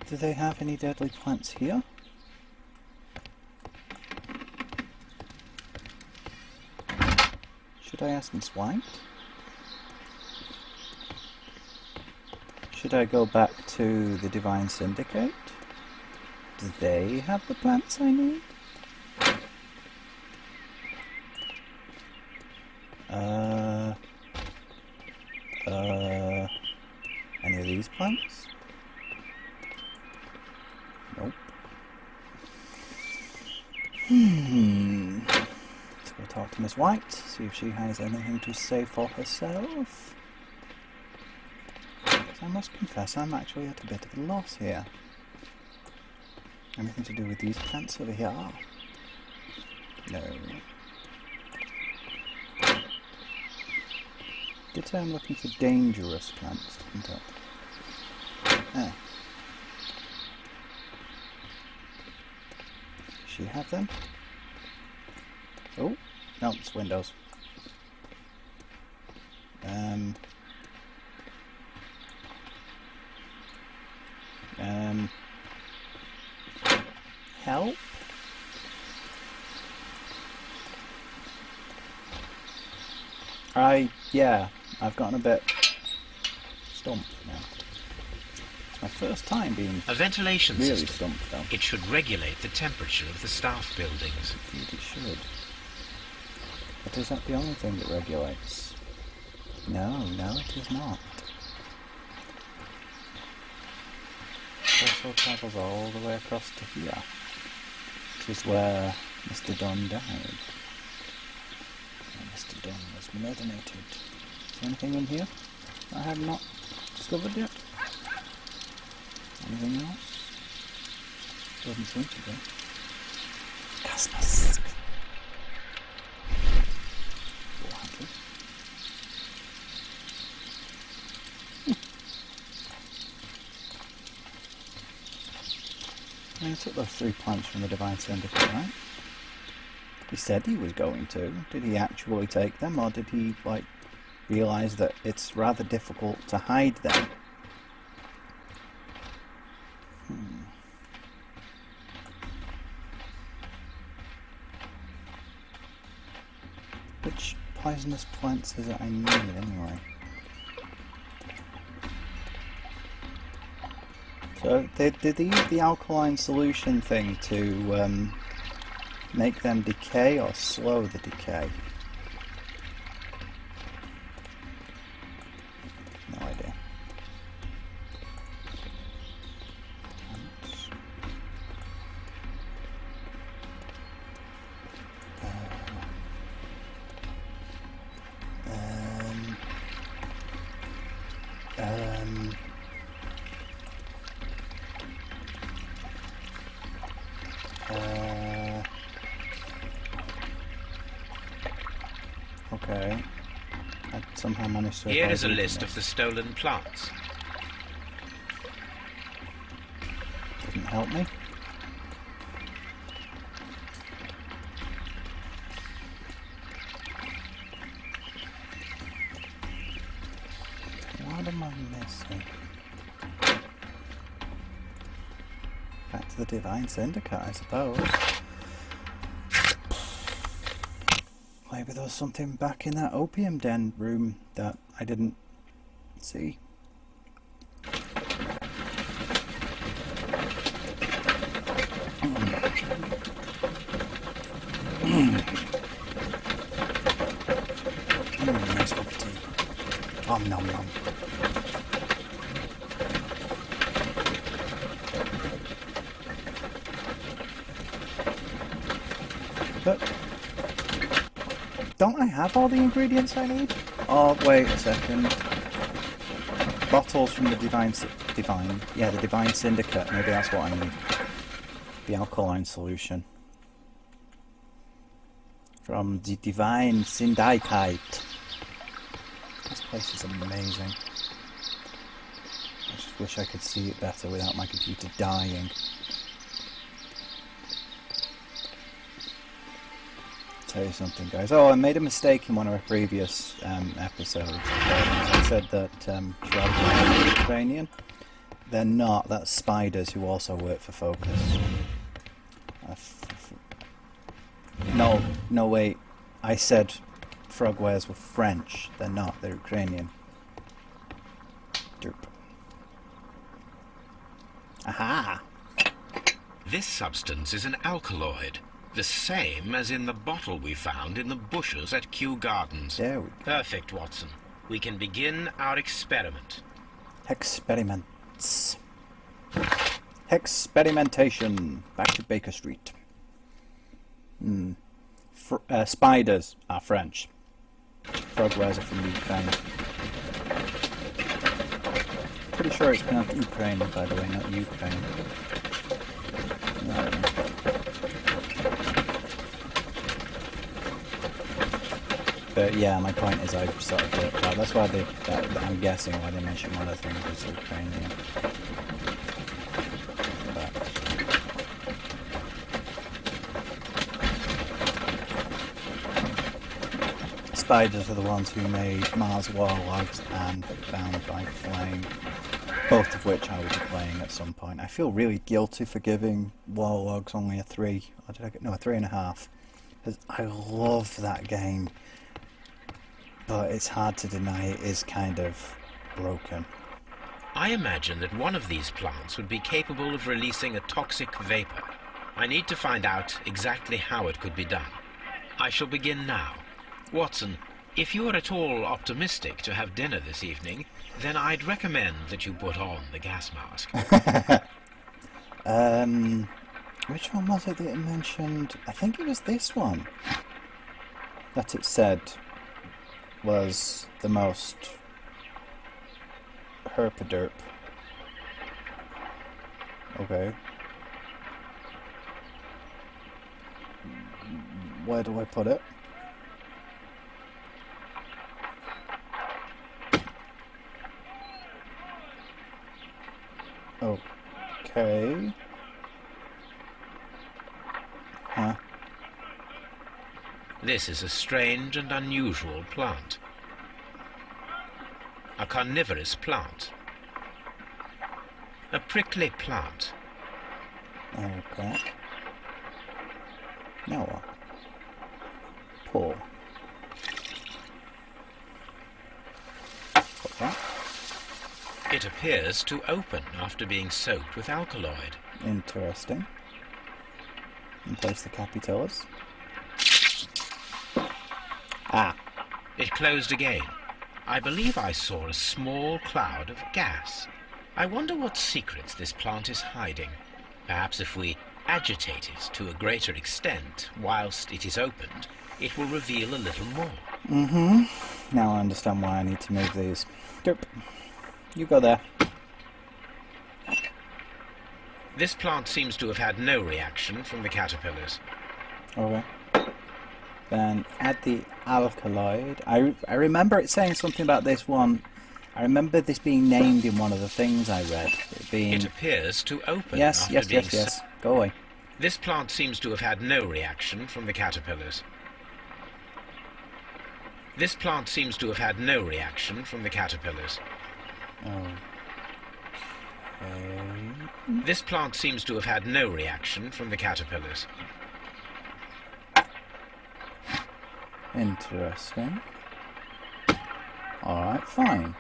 Do they have any deadly plants here? Should I ask Miss White? Should I go back to the Divine Syndicate? Do they have the plants I need? Any of these plants? Nope. Let's go talk to Miss White, see if she has anything to say for herself. I must confess, I'm actually at a bit of a loss here. Anything to do with these plants over here? No. Did say I'm looking for dangerous plants, didn't it? Ah. Does she have them? Oh, no, it's windows. Help? Yeah, I've gotten a bit stumped now. It's my first time being a ventilation really system. stumped though. It should regulate the temperature of the staff buildings. Indeed it should. But is that the only thing it regulates? No, it is not. It also travels all the way across to here, which is where Mr. Dunn died. And Mr. Dunn was murderated. Is there anything in here I have not discovered yet? Anything else? Doesn't seem to be. Gas mask. I took those 3 plants from the Divine Syndicate, right? He said he was going to. Did he actually take them, or did he, like, realise that it's rather difficult to hide them? Which poisonous plants is it I need, anyway? So, did they use the alkaline solution thing to make them decay or slow the decay? No idea. Okay. I somehow managed to... Here is a list of the stolen plants. Doesn't help me. What am I missing? Back to the Divine Syndicate, I suppose. Maybe there was something back in that opium den room that I didn't see. Nice cup of tea. Nom nom nom. But don't I have all the ingredients I need? Oh, wait a second. Bottles from the Divine Syndicate. Maybe that's what I need. The alkaline solution. From the Divine Syndicate. This place is amazing. I just wish I could see it better without my computer dying. Tell you something, guys. Oh, I made a mistake in one of our previous episodes. I said that Sherlock Holmes was Ukrainian. They're not. That's spiders who also work for Focus. No, wait. I said frogwares were French. They're not. They're Ukrainian. Derp. Aha! This substance is an alkaloid, the same as in the bottle we found in the bushes at Kew Gardens. There we go. Perfect, Watson. We can begin our experiment. Experiments. Experimentation. Back to Baker Street. Spiders are French. Frogwares are from Ukraine. Pretty sure it's pronounced Ukraine, by the way, not Ukraine. No. But yeah, my point is I sort of worked out. That's why I'm guessing why they mentioned one of the things was Ukrainian. Spiders are the ones who made Mars Warlogs and Bound by Flame, both of which I will be playing at some point. I feel really guilty for giving Warlogs only a 3. Or did I get, no, a 3.5. Because I love that game, but it's hard to deny it is kind of broken. I imagine that one of these plants would be capable of releasing a toxic vapor. I need to find out exactly how it could be done. I shall begin now. Watson, if you are at all optimistic to have dinner this evening, then I'd recommend that you put on the gas mask. Which one was it that it mentioned? I think it was this one that it said was the most herpaderp. Okay. Where do I put it? Okay. Huh. This is a strange and unusual plant. A carnivorous plant. A prickly plant. Okay. Now what? Pour. Got that. It appears to open after being soaked with alkaloid. Interesting. And place the capitulus. Ah. It closed again. I believe I saw a small cloud of gas. I wonder what secrets this plant is hiding. Perhaps if we agitate it to a greater extent whilst it is opened, it will reveal a little more. Mm-hmm. Now I understand why I need to move these. Derp. You go there. This plant seems to have had no reaction from the caterpillars. Okay. Then add the alkaloid. I remember it saying something about this one. I remember this being named in one of the things I read. It appears to open Yes. after Go away. This plant seems to have had no reaction from the caterpillars. This plant seems to have had no reaction from the caterpillars. Okay. This plant seems to have had no reaction from the caterpillars. Interesting. Alright, fine.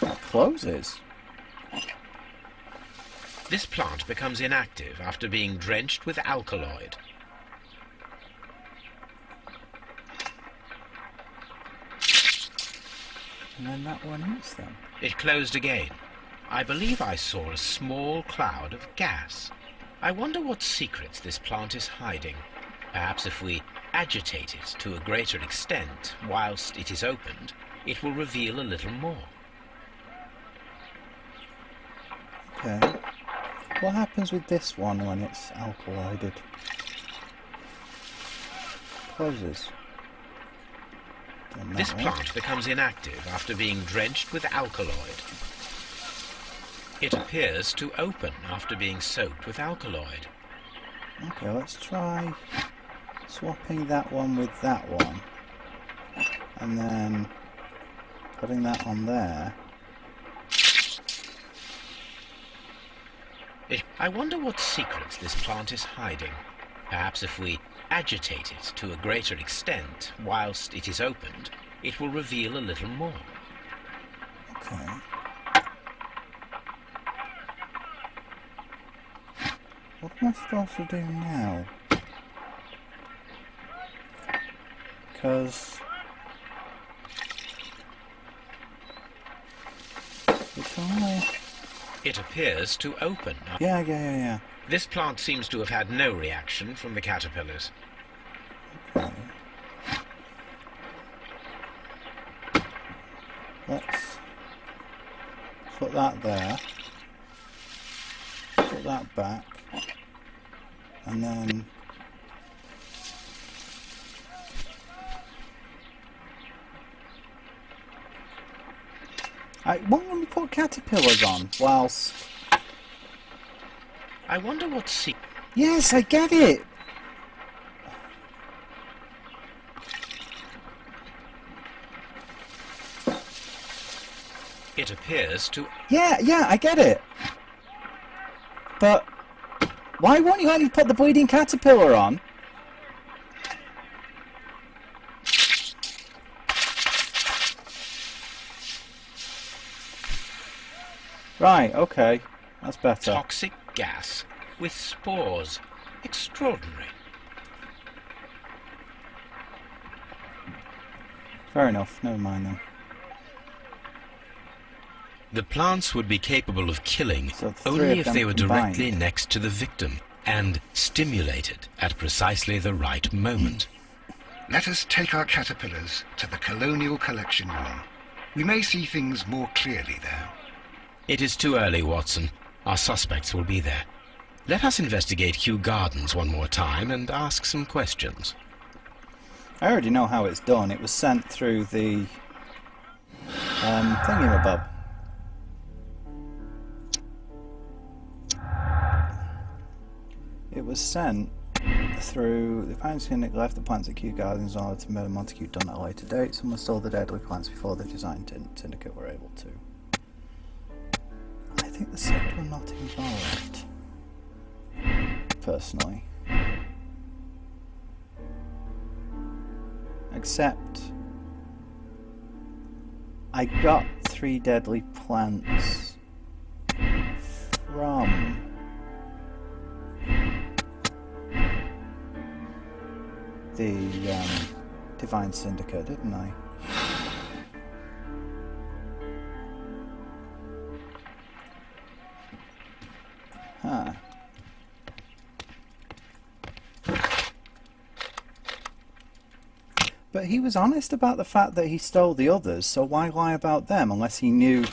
That closes. This plant becomes inactive after being drenched with alkaloid. And then that one is then. It closed again. I believe I saw a small cloud of gas. I wonder what secrets this plant is hiding. Perhaps if we agitate it to a greater extent whilst it is opened, it will reveal a little more. Okay. What happens with this one when it's alkaloided? Closes. This plant becomes inactive after being drenched with alkaloid. It appears to open after being soaked with alkaloid. Okay, let's try swapping that one with that one. And then putting that on there. I wonder what secrets this plant is hiding. Perhaps if we agitate it to a greater extent whilst it is opened, it will reveal a little more. Okay. What am I supposed to do now? Because it's only... It appears to open. Yeah. This plant seems to have had no reaction from the caterpillars. Okay. Let's put that there. Put that back. And then... Why don't we put caterpillars on whilst... I wonder what Yes, I get it! It appears to... Yeah, I get it. But why won't you let me put the bleeding caterpillar on? Right, okay. That's better. Toxic gas with spores. Extraordinary. Fair enough, never mind then. The plants would be capable of killing So the three only of if they them were combined. directly next to the victim and stimulated at precisely the right moment. Let us take our caterpillars to the Colonial Collection Room. We may see things more clearly there. It is too early, Watson. Our suspects will be there. Let us investigate Kew Gardens one more time and ask some questions. I already know how it's done. It was sent through the thingamabob. It was sent through the Pine Syndicate left the plants at Kew Gardens in order to murder Montague Dunn at a later date. Someone stole the deadly plants before the design syndicate were able to. I think the set were not involved, personally. Except I got 3 deadly plants from the Divine Syndicate, didn't I? Huh. But he was honest about the fact that he stole the others, so why lie about them unless he knew...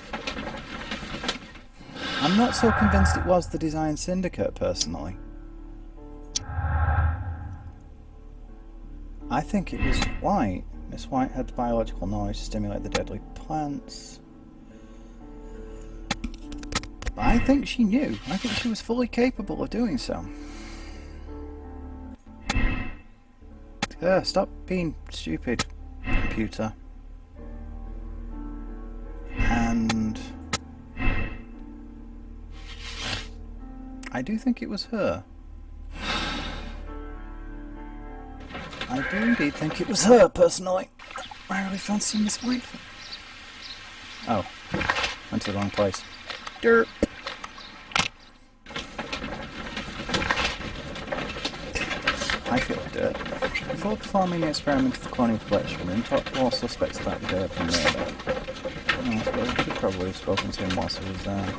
I'm not so convinced it was the Design Syndicate, personally. I think it was White. Miss White had the biological knowledge to stimulate the deadly plants. I think she knew. I think she was fully capable of doing so. Stop being stupid, computer. And I do think it was her. I do indeed think it was her, personally. I really fancy Miss White. Oh, went to the wrong place. Derp. I feel dirt. Before performing the experiment at the Colonial Collection Room, talk to all suspects about the dirt from murder. I suppose I should probably have spoken to him whilst he was there.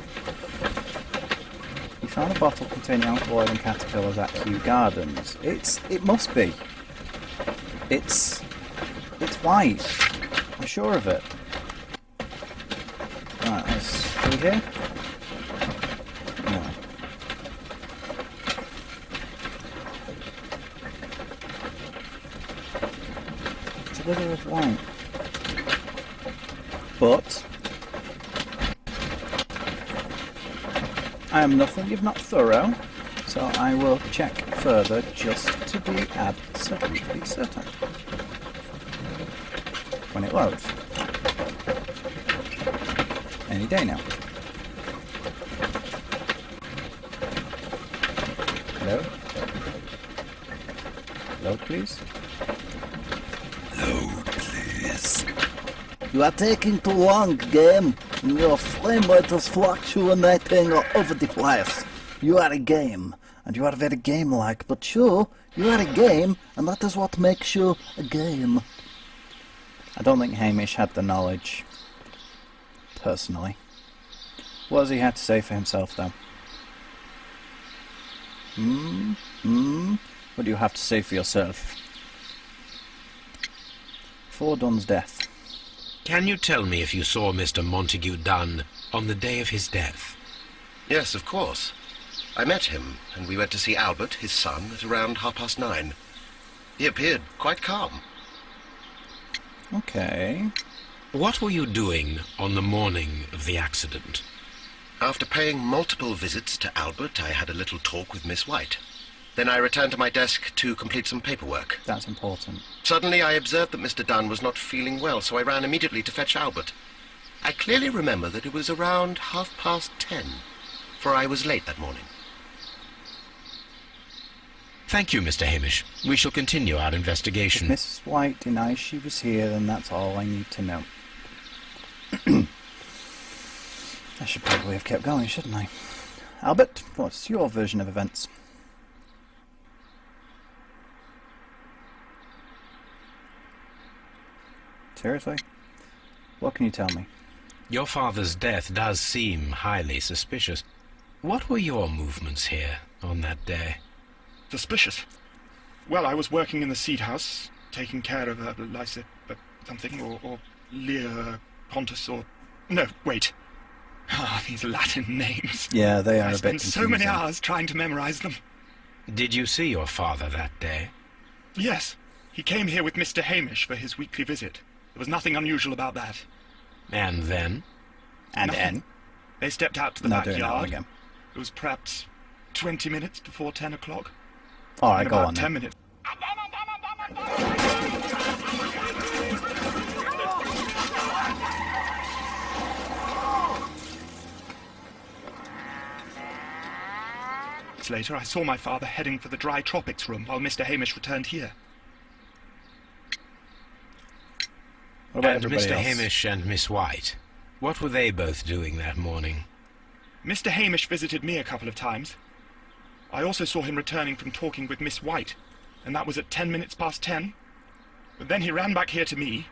He found a bottle containing alkaloid and caterpillars at Kew Gardens. It must be. It's white. I'm sure of it. Right, let's through here. No. It's a little with white. But I am nothing if not thorough, so I will check further just to be absolutely certain. When it loads. Any day now. Hello? Load, please. Load, please. You are taking too long, game. Your frame rate is fluctuating all over the place. You are a game, and you are very game-like, but you are a game, and that is what makes you a game. I don't think Hamish had the knowledge, personally. What does he have to say for himself, though? What do you have to say for yourself? Before Dunn's death. Can you tell me if you saw Mr. Montague Dunn on the day of his death? Yes, of course. I met him, and we went to see Albert, his son, at around 9:30. He appeared quite calm. Okay. What were you doing on the morning of the accident? After paying multiple visits to Albert, I had a little talk with Miss White. Then I returned to my desk to complete some paperwork. That's important. Suddenly I observed that Mr. Dunn was not feeling well, so I ran immediately to fetch Albert. I clearly remember that it was around 10:30, for I was late that morning. Thank you, Mr. Hamish. We shall continue our If investigation. Mrs. White denies she was here, then that's all I need to know. I should probably have kept going, shouldn't I? Albert, what's your version of events? Seriously? What can you tell me? Your father's death does seem highly suspicious. What were your movements here on that day? Suspicious. Well, I was working in the seed house, taking care of Lysa something, or Lear Pontus, or... No, wait. Ah, these Latin names. Yeah, they are I a bit spent confusing. so many hours trying to memorize them. Did you see your father that day? Yes, he came here with Mr. Hamish for his weekly visit. There was nothing unusual about that. And then? And Nothing. N. They stepped out to the Not doing that one backyard. again. It was perhaps 20 minutes before 10 o'clock. Alright, In go about on 10 then. minutes. Later, I saw my father heading for the dry tropics room while Mr. Hamish returned here. What about And everybody Mr. else? Hamish and Miss White? What were they both doing that morning? Mr. Hamish visited me a couple of times. I also saw him returning from talking with Miss White, and that was at 10 minutes past 10. But then he ran back here to me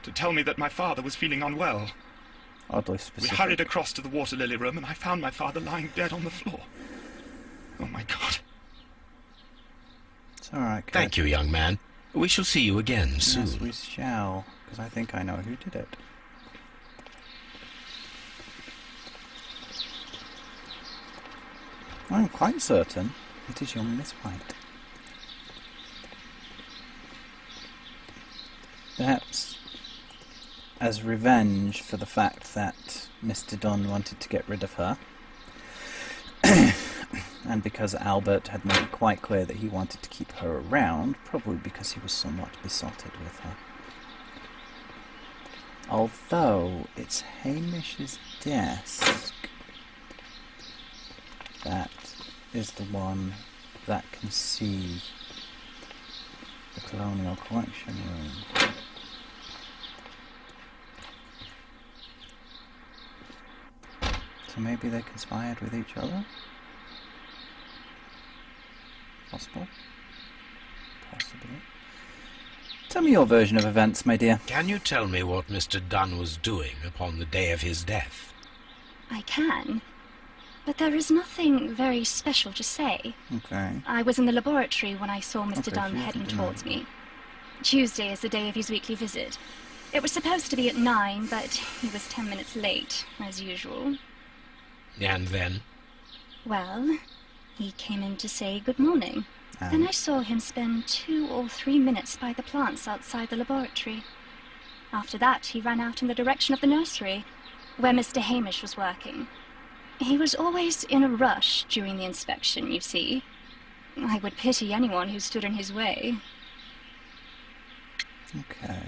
to tell me that my father was feeling unwell. Oddly We specific. hurried across to the water lily room, and I found my father lying dead on the floor. Oh, my God. It's alright, Thank you, young man. We shall see you again soon. Yes, we shall, because I think I know who did it. I'm quite certain it is young Miss White. Perhaps as revenge for the fact that Mr. Dunn wanted to get rid of her, and because Albert had made it quite clear that he wanted to keep her around, probably because he was somewhat besotted with her. Although it's Hamish's desk that is the one that can see the Colonial Collection Room. So maybe they conspired with each other? Possible? Possibly. Tell me your version of events, my dear. Can you tell me what Mr. Dunn was doing upon the day of his death? I can, but there is nothing very special to say. Okay. I was in the laboratory when I saw Mr. Okay, Dunn so you heading think you know. towards me. Tuesday is the day of his weekly visit. It was supposed to be at 9, but he was 10 minutes late, as usual. And then? Well, he came in to say good morning. And Then I saw him spend 2 or 3 minutes by the plants outside the laboratory. After that, he ran out in the direction of the nursery, where Mr. Hamish was working. He was always in a rush during the inspection, you see. I would pity anyone who stood in his way. okay.